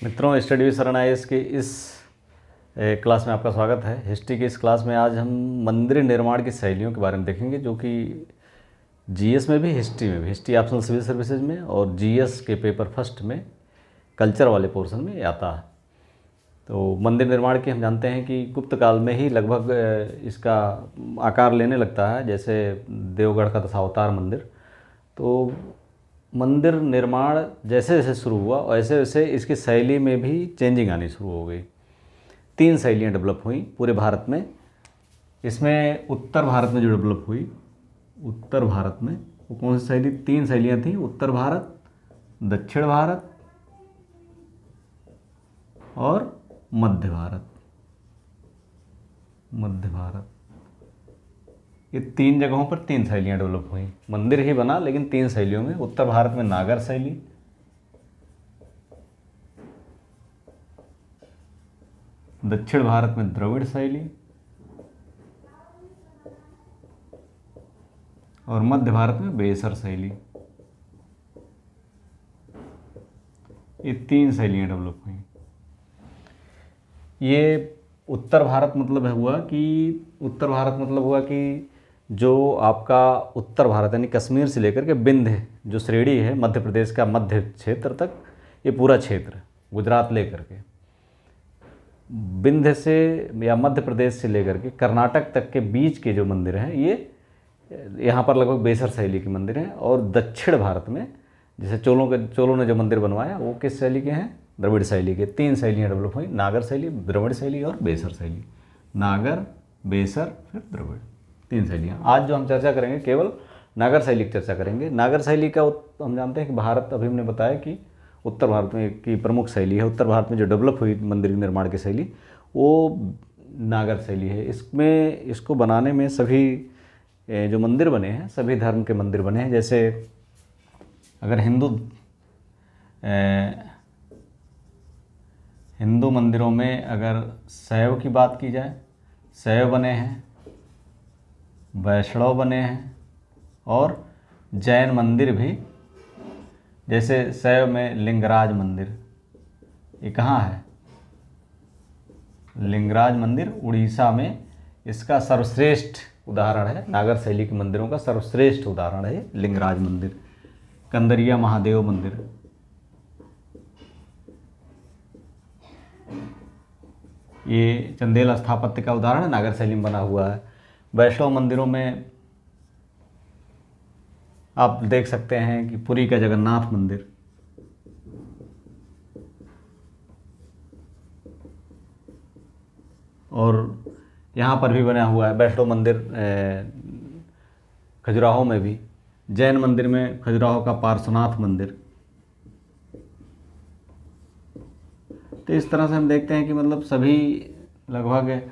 मित्रों, study with शरण IAS के इस क्लास में आपका स्वागत है। हिस्ट्री की इस क्लास में आज हम मंदिर निर्माण की शैलियों के बारे में देखेंगे, जो कि जीएस में भी, हिस्ट्री में भी, हिस्ट्री ऑप्शनल सिविल सर्विसेज में और जीएस के पेपर फर्स्ट में कल्चर वाले पोर्शन में आता है। तो मंदिर निर्माण की हम जानते हैं कि गुप्त काल में ही लगभग इसका आकार लेने लगता है, जैसे देवगढ़ का दशावतार मंदिर। तो मंदिर निर्माण जैसे जैसे शुरू हुआ वैसे वैसे इसकी शैली में भी चेंजिंग आनी शुरू हो गई। 3 शैलियाँ डेवलप हुई पूरे भारत में। इसमें उत्तर भारत में जो डेवलप हुई, उत्तर भारत में वो कौन सी शैली? 3 शैलियाँ थीं, उत्तर भारत, दक्षिण भारत और मध्य भारत। मध्य भारत, ये 3 जगहों पर 3 शैलियाँ डेवलप हुई। मंदिर ही बना लेकिन 3 शैलियों में। उत्तर भारत में नागर शैली, दक्षिण भारत में द्रविड़ शैली और मध्य भारत में बेसर शैली। ये 3 शैलियाँ डेवलप हुई। ये उत्तर भारत मतलब हुआ कि जो आपका उत्तर भारत यानी कश्मीर से लेकर के विंध्य जो श्रेणी है, मध्य प्रदेश का मध्य क्षेत्र तक, ये पूरा क्षेत्र गुजरात लेकर के विंध्य से या मध्य प्रदेश से लेकर के कर्नाटक तक के बीच के जो मंदिर हैं, ये यहाँ पर लगभग बेसर शैली के मंदिर हैं। और दक्षिण भारत में जैसे चोलों ने जो मंदिर बनवाया वो किस शैली के हैं? द्रविड़ शैली के। 3 शैलियाँ डेवलप हुई, नागर शैली, द्रविड़ शैली और बेसर शैली। नागर, बेसर, फिर द्रविड़, 3 शैलियाँ। आज जो हम चर्चा करेंगे केवल नागर शैली की चर्चा करेंगे। नागर शैली का हम जानते हैं कि भारत, अभी हमने बताया कि उत्तर भारत में की प्रमुख शैली है। उत्तर भारत में जो डेवलप हुई मंदिर निर्माण की शैली वो नागर शैली है। इसको बनाने में सभी जो मंदिर बने हैं, सभी धर्म के मंदिर बने हैं। जैसे अगर हिंदू मंदिरों में अगर शैव की बात की जाए, शैव बने हैं, वैष्णव बने हैं और जैन मंदिर भी। जैसे शैव में लिंगराज मंदिर, ये कहाँ है? लिंगराज मंदिर उड़ीसा में। इसका सर्वश्रेष्ठ उदाहरण है, नागर शैली के मंदिरों का सर्वश्रेष्ठ उदाहरण है लिंगराज मंदिर। कंदरिया महादेव मंदिर, ये चंदेल स्थापत्य का उदाहरण है, नागर शैली में बना हुआ है। वैष्णव मंदिरों में आप देख सकते हैं कि पुरी का जगन्नाथ मंदिर, और यहाँ पर भी बना हुआ है वैष्णव मंदिर खजुराहो में भी। जैन मंदिर में खजुराहो का पार्श्वनाथ मंदिर। तो इस तरह से हम देखते हैं कि मतलब सभी लगभग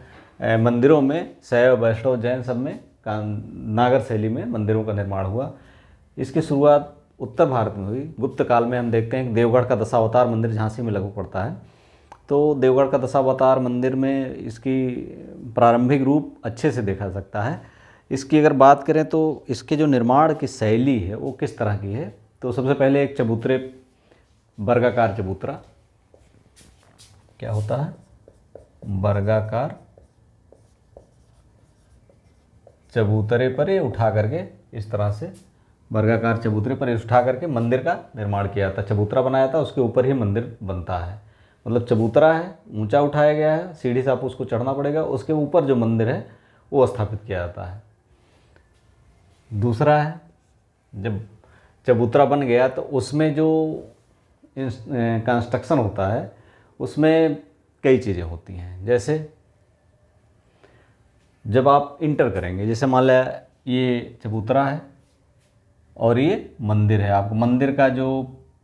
मंदिरों में शैव, वैष्णव, जैन सब में नागर शैली में मंदिरों का निर्माण हुआ। इसकी शुरुआत उत्तर भारत में हुई। गुप्त काल में हम देखते हैं कि देवगढ़ का दशावतार मंदिर झांसी में लगभग पड़ता है। तो देवगढ़ का दशावतार मंदिर में इसकी प्रारंभिक रूप अच्छे से देखा जा सकता है। इसकी अगर बात करें तो इसके जो निर्माण की शैली है वो किस तरह की है? तो सबसे पहले एक चबूतरे, वर्गाकार चबूतरा, क्या होता है? वर्गाकार चबूतरे पर ये उठा करके, इस तरह से वर्गाकार चबूतरे पर उठा करके मंदिर का निर्माण किया था। चबूतरा बनाया था, उसके ऊपर ही मंदिर बनता है। मतलब चबूतरा है, ऊंचा उठाया गया है, सीढ़ी से आप उसको चढ़ना पड़ेगा, उसके ऊपर जो मंदिर है वो स्थापित किया जाता है। दूसरा है, जब चबूतरा बन गया तो उसमें जो कंस्ट्रक्शन होता है उसमें कई चीज़ें होती हैं। जैसे जब आप इंटर करेंगे, जैसे मान लिया ये चबूतरा है और ये मंदिर है, आपको मंदिर का जो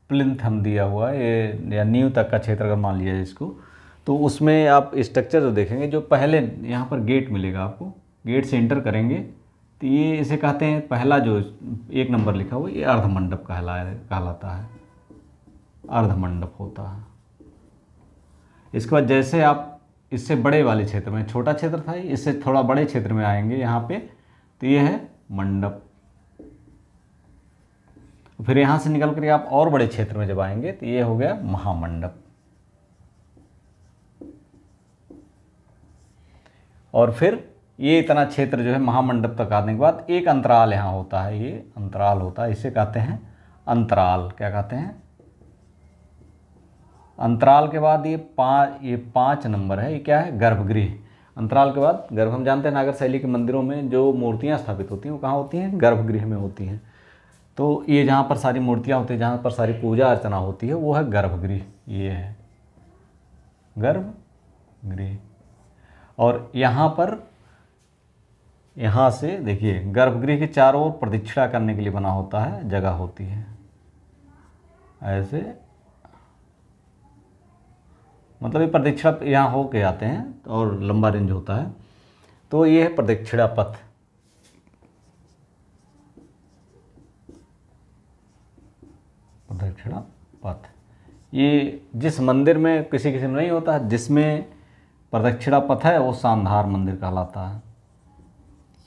प्लिंथ हम दिया हुआ है ये या नींव तक का क्षेत्र अगर मान लिया इसको, तो उसमें आप स्ट्रक्चर जो देखेंगे, जो पहले यहाँ पर गेट मिलेगा आपको, गेट से इंटर करेंगे तो ये इसे कहते हैं, पहला जो 1 नंबर लिखा हुआ ये अर्धमंडप कहलाता है, अर्धमंडप होता है। इसके बाद जैसे आप इससे बड़े वाले क्षेत्र में, छोटा क्षेत्र था, इससे थोड़ा बड़े क्षेत्र में आएंगे यहाँ पे, तो ये है मंडप। फिर यहाँ से निकल कर आप और बड़े क्षेत्र में जब आएंगे तो ये हो गया महामंडप। और फिर ये इतना क्षेत्र जो है महामंडप तक आने के बाद एक अंतराल यहाँ होता है, ये अंतराल होता है, इसे कहते हैं अंतराल। क्या कहते हैं? अंतराल के बाद ये 5 नंबर है, ये क्या है? गर्भगृह। अंतराल के बाद गर्भ। हम जानते हैं नागर शैली के मंदिरों में जो मूर्तियाँ स्थापित होती हैं वो कहाँ होती हैं? गर्भगृह में होती हैं। तो ये जहाँ पर सारी मूर्तियाँ होती हैं, जहाँ पर सारी पूजा अर्चना होती है, वो है गर्भगृह। ये है गर्भगृह। और यहाँ पर, यहाँ से देखिए गर्भगृह के चारों ओर प्रदक्षिणा करने के लिए बना होता है, जगह होती है ऐसे, मतलब ये प्रदक्षिणा यहाँ हो के आते हैं और लंबा रेंज होता है। तो ये है प्रदक्षिणा पथ। प्रदक्षिणा पथ ये जिस मंदिर में किसी किसी में नहीं होता, जिसमें प्रदक्षिणा पथ है वो शानदार मंदिर कहलाता है,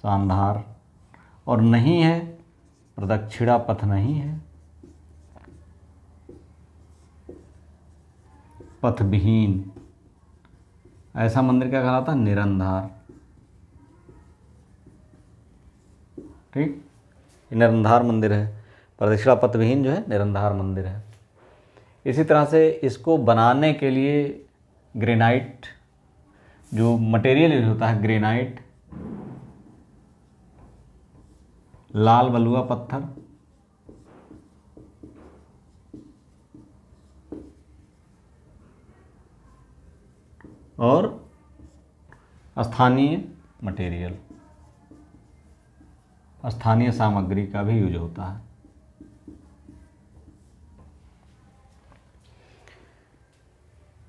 शानदार। और नहीं है, प्रदक्षिणा पथ नहीं है, पथ विहीन, ऐसा मंदिर क्या कहलाता है? निरंधार। ठीक, निरंधार मंदिर है। प्रदक्षिणा पथ विहीन जो है निरंधार मंदिर है। इसी तरह से इसको बनाने के लिए ग्रेनाइट, जो मटेरियल यूज होता है, ग्रेनाइट, लाल बलुआ पत्थर, और स्थानीय मटेरियल, स्थानीय सामग्री का भी यूज होता है।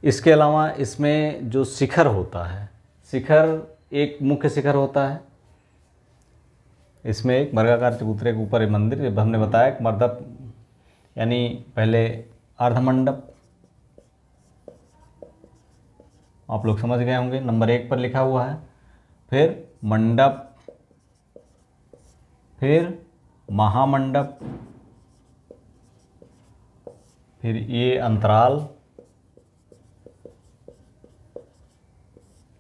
इसके अलावा इसमें जो शिखर होता है, शिखर एक मुख्य शिखर होता है। इसमें एक वर्गाकार चबूतरे के ऊपर एक मंदिर, जब हमने बताया कि मर्दप यानी पहले अर्धमंडप, आप लोग समझ गए होंगे, नंबर 1 पर लिखा हुआ है। फिर मंडप, फिर महामंडप, फिर ये अंतराल,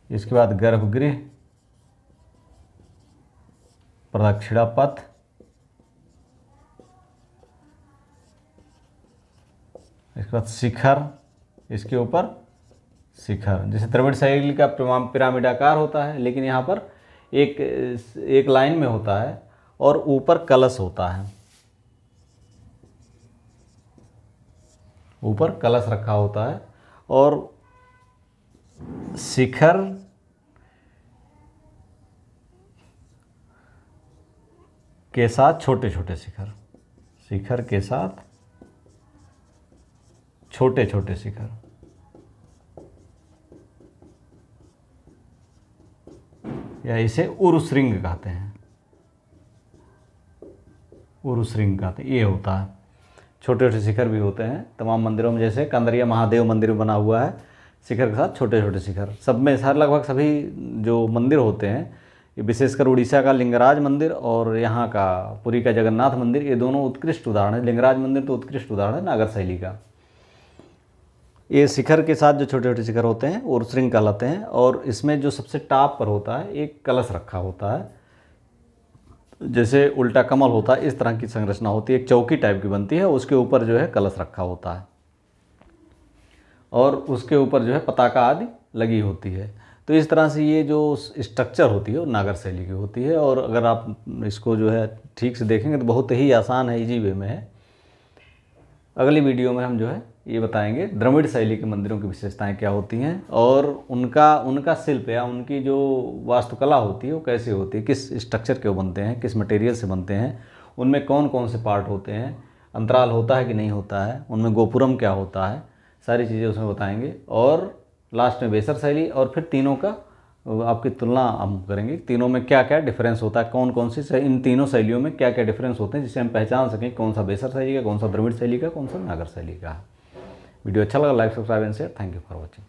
इसके बाद गर्भगृह, प्रदक्षिणा पथ, इसके बाद शिखर, इसके ऊपर शिखर। जैसे द्रविड़ शैली का पिरामिडाकार होता है, लेकिन यहाँ पर एक लाइन में होता है और ऊपर कलश होता है, ऊपर कलश रखा होता है। और शिखर के साथ छोटे छोटे शिखर, शिखर के साथ छोटे छोटे शिखर, या इसे उरुश्रृंग कहते हैं, उरुश्रृंग कहते हैं। ये होता है, छोटे छोटे शिखर भी होते हैं तमाम मंदिरों में। जैसे कंदरिया महादेव मंदिर बना हुआ है, शिखर के साथ छोटे छोटे शिखर। सब में लगभग सभी जो मंदिर होते हैं, विशेषकर उड़ीसा का लिंगराज मंदिर और यहाँ का पुरी का जगन्नाथ मंदिर, ये दोनों उत्कृष्ट उदाहरण है। लिंगराज मंदिर तो उत्कृष्ट उदाहरण है नागर शैली का। ये शिखर के साथ जो छोटे छोटे शिखर होते हैं वो उरुश्रृंग कहलाते हैं। और इसमें जो सबसे टॉप पर होता है एक कलश रखा होता है, जैसे उल्टा कमल होता है, इस तरह की संरचना होती है, एक चौकी टाइप की बनती है, उसके ऊपर जो है कलश रखा होता है और उसके ऊपर जो है पताका आदि लगी होती है। तो इस तरह से ये जो स्ट्रक्चर होती है वो नागर शैली की होती है। और अगर आप इसको जो है ठीक से देखेंगे तो बहुत ही आसान है, इजी वे में है। अगली वीडियो में हम जो है ये बताएंगे द्रविड़ शैली के मंदिरों की विशेषताएं क्या होती हैं और उनका शिल्प या उनकी जो वास्तुकला होती है वो कैसे होती है, किस स्ट्रक्चर के वो बनते हैं, किस मटेरियल से बनते हैं, उनमें कौन कौन से पार्ट होते हैं, अंतराल होता है कि नहीं होता है, उनमें गोपुरम क्या होता है, सारी चीज़ें उसमें बताएंगे। और लास्ट में बेसर शैली, और फिर तीनों का आपकी तुलना हम करेंगे, तीनों में क्या क्या डिफरेंस होता है, कौन कौन सी इन तीनों शैलियों में क्या क्या डिफरेंस होते हैं, जिससे हम पहचान सकें कौन सा बेसर शैली का, कौन सा द्रविड़ शैली का, कौन सा नागर शैली का। वीडियो अच्छा लगा like subscribe and share. Thank you for watching.